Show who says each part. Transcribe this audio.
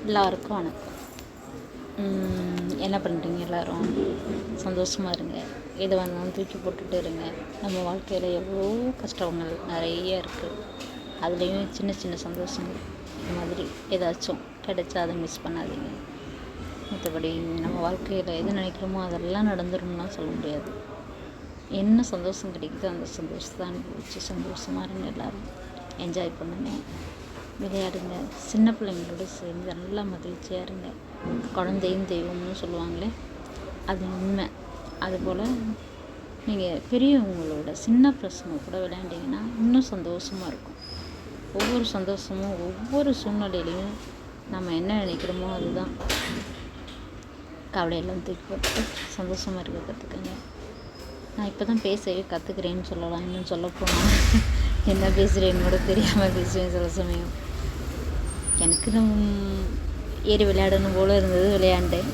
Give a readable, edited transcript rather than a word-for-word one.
Speaker 1: எல்லாருக்கும் வணக்கம். என்ன பண்ணுறீங்க எல்லோரும்? சந்தோஷமாக இருங்க. எது வந்தாலும் தூக்கி போட்டுட்டு இருங்க. நம்ம வாழ்க்கையில் எவ்வளோ கஷ்டங்கள் நிறைய இருக்குது. அதுலேயும் சின்ன சின்ன சந்தோஷங்கள் இது மாதிரி ஏதாச்சும் கிடைச்சா அதை மிஸ் பண்ணாதீங்க. மற்றபடி நம்ம வாழ்க்கையில் எது நினைக்கிறோமோ அதெல்லாம் நடந்துரும்லாம் சொல்ல முடியாது. என்ன சந்தோஷம் கிடைக்குதோ அந்த சந்தோஷத்தை அனுபவிச்சு சந்தோஷமாக இருங்க. எல்லோரும் என்ஜாய் பண்ணுங்க, விளையாடுங்க. சின்ன பிள்ளைங்களோட சேர்ந்து நல்லா மகிழ்ச்சியாக இருங்க. குழந்தையும் தெய்வம்னு சொல்லுவாங்களே, அது உண்மை. அதுபோல் நீங்கள் பெரியவங்களோட சின்ன பசங்க கூட விளையாண்டிங்கன்னா இன்னும் சந்தோஷமாக இருக்கும். ஒவ்வொரு சந்தோஷமும் ஒவ்வொரு சூழ்நிலையிலையும் நம்ம என்ன நினைக்கிறோமோ அதுதான். கவலையெல்லாம் தூக்கி போட்டு சந்தோஷமாக இருக்க கற்றுக்குங்க. நான் இப்போ தான் பேசவே கற்றுக்கிறேன்னு சொல்லலாம். இன்னும் சொல்ல போனால் என்ன பேசுகிறேன்னு கூட தெரியாமல் பேசுவேன் சில சமயம். எனக்கு ஏறி விளையாடணும் போல் இருந்தது, விளையாண்டேன்.